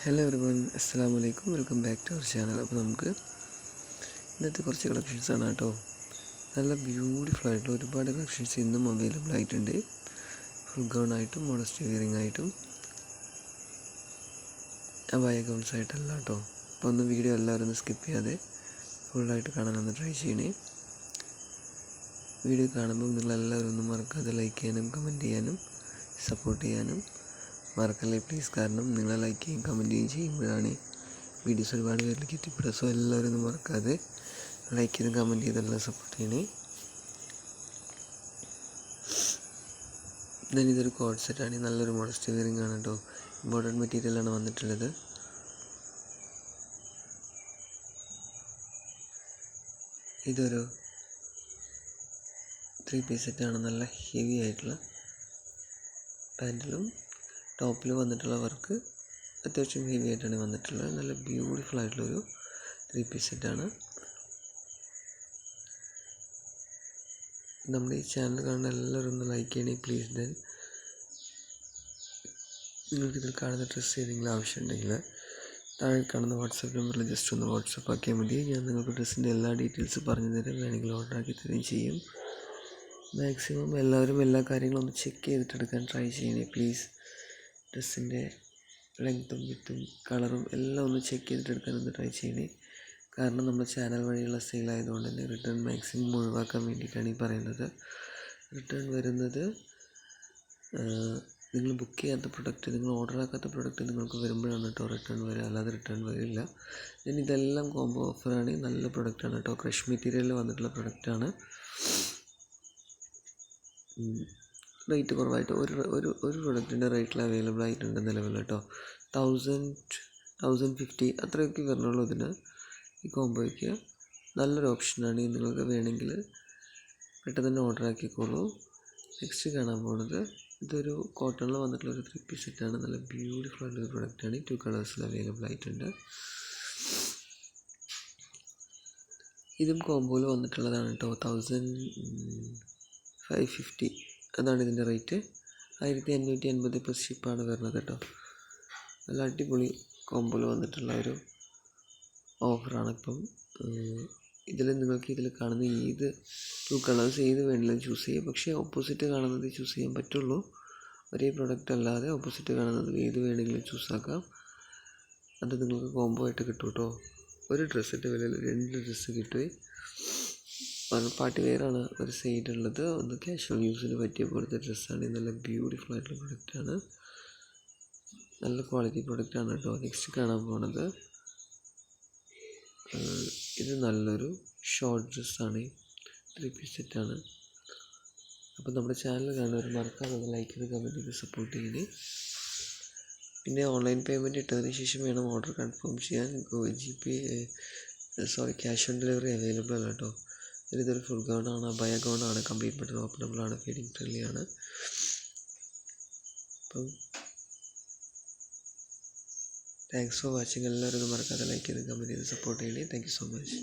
Hello everyone, അസ്സലാമു അലൈക്കും. Welcome back to our channel. അപ്പോൾ നമുക്ക് ഇന്നത്തെ കുറച്ച് കളക്ഷൻസാണ് കേട്ടോ. നല്ല ബ്യൂട്ടിഫുൾ ആയിട്ടുള്ള ഒരുപാട് കളക്ഷൻസ് ഇന്നും അവൈലബിൾ ആയിട്ടുണ്ട്. ഫുൾ ഗൗൺ ആയിട്ടും മോഡസ്റ്റ് വിയറിംഗ് ആയിട്ടും അബായ ഗൗൺസ് ആയിട്ടല്ല കേട്ടോ. അപ്പോൾ ഒന്ന് വീഡിയോ എല്ലാവരും ഒന്ന് സ്കിപ്പ് ചെയ്യാതെ ഫുള്ളായിട്ട് കാണാനൊന്ന് ട്രൈ ചെയ്യണേ. വീഡിയോ കാണുമ്പോൾ നിങ്ങളെല്ലാവരും ഒന്ന് മറക്കാതെ ലൈക്ക് ചെയ്യാനും കമൻറ്റ് ചെയ്യാനും സപ്പോർട്ട് ചെയ്യാനും മറക്കല്ലേ പ്ലീസ്. കാരണം നിങ്ങൾ ലൈക്ക് ചെയ്യുകയും കമൻറ്റ് ചെയ്യുകയും ചെയ്യുമ്പോഴാണ് വീഡിയോസ് ഒരുപാട് പേരിലേക്ക് എത്തിപ്പെടുക. സോ എല്ലാവരും ഒന്നും മറക്കാതെ ലൈക്ക് ചെയ്തും കമൻറ്റ് ചെയ്തെല്ലാം സപ്പോർട്ട് ചെയ്യണേ. ദെൻ ഇതൊരു കോഡ് സെറ്റാണ്. നല്ലൊരു മോഡസ്റ്റ് വിയറിംഗ് ആണ് കേട്ടോ. ഇമ്പോർട്ടൻറ്റ് മെറ്റീരിയലാണ് വന്നിട്ടുള്ളത്. ഇതൊരു 3 പീസ് സെറ്റാണ്. നല്ല ഹെവി ആയിട്ടുള്ള പാൻറ്റിലും ടോപ്പിൽ വന്നിട്ടുള്ള വർക്ക് അത്യാവശ്യം ഹെവി ആയിട്ടാണ് വന്നിട്ടുള്ളത്. നല്ല ബ്യൂട്ടിഫുൾ ആയിട്ടുള്ളൊരു 3 പീസ് സെറ്റാണ്. നമ്മുടെ ഈ ചാനൽ കാണുന്ന എല്ലാവരും ഒന്ന് ലൈക്ക് ചെയ്യണേ പ്ലീസ്. ദെൻ നിങ്ങൾക്കിതിൽ കാണുന്ന ഡ്രസ്സ് ഏതെങ്കിലും ആവശ്യമുണ്ടെങ്കിൽ താഴെ കാണുന്ന വാട്സാപ്പ് നമ്പറിൽ ജസ്റ്റ് ഒന്ന് വാട്സാപ്പ് ആക്കിയാൽ മതി. ഞാൻ നിങ്ങൾക്ക് ഡ്രസ്സിൻ്റെ എല്ലാ ഡീറ്റെയിൽസ് പറഞ്ഞു തരാം. വേണമെങ്കിൽ ഓർഡർ ആക്കി തരുകയും ചെയ്യും. മാക്സിമം എല്ലാവരും എല്ലാ കാര്യങ്ങളും ഒന്ന് ചെക്ക് ചെയ്തിട്ടെടുക്കാൻ ട്രൈ ചെയ്യണേ പ്ലീസ്. ഡ്രസ്സിൻ്റെ ലെങ്ത്തും വിത്തും കളറും എല്ലാം ഒന്ന് ചെക്ക് ചെയ്തിട്ടെടുക്കാനൊന്ന് ട്രൈ ചെയ്യണേ. കാരണം നമ്മുടെ ചാനൽ വഴിയുള്ള സെയിലായതുകൊണ്ട് തന്നെ റിട്ടേൺ മാക്സിമം ഒഴിവാക്കാൻ വേണ്ടിയിട്ടാണ് ഈ പറയുന്നത്. റിട്ടേൺ വരുന്നത് നിങ്ങൾ ബുക്ക് ചെയ്യാത്ത പ്രൊഡക്റ്റ്, നിങ്ങൾ ഓർഡർ ആക്കാത്ത പ്രൊഡക്റ്റ് നിങ്ങൾക്ക് വരുമ്പോഴാണ് കേട്ടോ റിട്ടേൺ വരിക, അല്ലാതെ റിട്ടേൺ വരില്ല. then ഇതെല്ലാം കോംബോ ഓഫറാണ്. നല്ല പ്രൊഡക്റ്റാണ് കേട്ടോ. ക്രഷ് മെറ്റീരിയലിൽ വന്നിട്ടുള്ള പ്രൊഡക്റ്റാണ്. റേറ്റ് കുറവായിട്ട് ഒരു പ്രൊഡക്റ്റിൻ്റെ റേറ്റിൽ അവൈലബിൾ ആയിട്ടുണ്ട് നിലവിൽ കേട്ടോ. 1050 അത്രയൊക്കെ വരണുള്ളൂ ഇതിന്. ഈ കോംബോയ്ക്ക് നല്ലൊരു ഓപ്ഷനാണ്. നിങ്ങൾക്ക് വേണമെങ്കിൽ പെട്ടെന്ന് തന്നെ ഓർഡർ ആക്കിക്കോളൂ. നെക്സ്റ്റ് കാണാൻ പോകുന്നത് ഇതൊരു കോട്ടണിൽ വന്നിട്ടുള്ളൊരു 3 പീസ് സെറ്റാണ്. നല്ല ബ്യൂട്ടിഫുൾ ആയിട്ടൊരു പ്രൊഡക്റ്റാണ്. 2 കളേഴ്സിൽ അവൈലബിൾ ആയിട്ടുണ്ട്. ഇതും കോംബോയിൽ വന്നിട്ടുള്ളതാണ് കേട്ടോ. 1550 അതാണ് ഇതിൻ്റെ റേറ്റ്. 1580 പ്ലസ് ഷിപ്പാണ് വരുന്നത് കേട്ടോ. നല്ല അടിപൊളി കോംബോയിൽ വന്നിട്ടുള്ള ഒരു ഓഫറാണ് ഇപ്പം. നിങ്ങൾക്ക് ഇതിൽ കാണുന്ന ഏത് 2 കളേഴ്സ് ഏത് വേണമെങ്കിലും ചൂസ് ചെയ്യാം. പക്ഷേ ഓപ്പോസിറ്റ് കാണുന്നത് ചൂസ് ചെയ്യാൻ പറ്റുള്ളൂ. ഒരേ പ്രൊഡക്റ്റ് അല്ലാതെ ഓപ്പോസിറ്റ് കാണുന്നത് ഏത് വേണമെങ്കിലും ചൂസ് ആക്കാം. അത് നിങ്ങൾക്ക് കോംബോ ആയിട്ട് കിട്ടും കേട്ടോ. ഒരു ഡ്രസ്സിൻ്റെ വിലയിൽ 2 ഡ്രസ്സ് കിട്ടുകയും പാർട്ടി വെയറാണ് ഒരു സൈഡുള്ളത്. ഒന്ന് കാഷ്വൽ യൂസിന് പറ്റിയ പോലത്തെ ഡ്രസ്സാണ്. നല്ല ബ്യൂട്ടിഫുൾ ആയിട്ടുള്ള പ്രൊഡക്റ്റാണ്. നല്ല ക്വാളിറ്റി പ്രൊഡക്റ്റാണ് കേട്ടോ. നെക്സ്റ്റ് കാണാൻ പോണത് ഇത് നല്ലൊരു ഷോർട്ട് ഡ്രസ്സാണ്. 3 പീസ് സെറ്റാണ്. അപ്പോൾ നമ്മുടെ ചാനൽ കാണുന്നവർ മറക്കാതെ ലൈക്ക് ചെയ്ത് കമൻറ്റ് ചെയ്ത് സപ്പോർട്ട് ചെയ്യണേ. പിന്നെ ഓൺലൈൻ പേയ്മെൻറ്റ് ഇട്ടതിന് ശേഷം വേണം ഓർഡർ കൺഫേം ചെയ്യാൻ. ക്യാഷ് ഓൺ ഡെലിവറി അവൈലബിൾ അല്ല കേട്ടോ. ഇതൊരു ഫുൾ ഗൗണാണ്, അബായ ഗൗണാണ്. കംപ്ലീറ്റ് ബട്ടൺ ഓപ്പണബിൾ ആണ്, ഫീഡിങ് ഫ്രണ്ട്ലി ആണ്. അപ്പം താങ്ക്സ് ഫോർ വാച്ചിങ്. എല്ലാവരും മറക്കാതെ ലൈക്ക് ചെയ്ത് കമൻറ്റ് ചെയ്ത് സപ്പോർട്ട് ചെയ്യണേ. Thank you so much.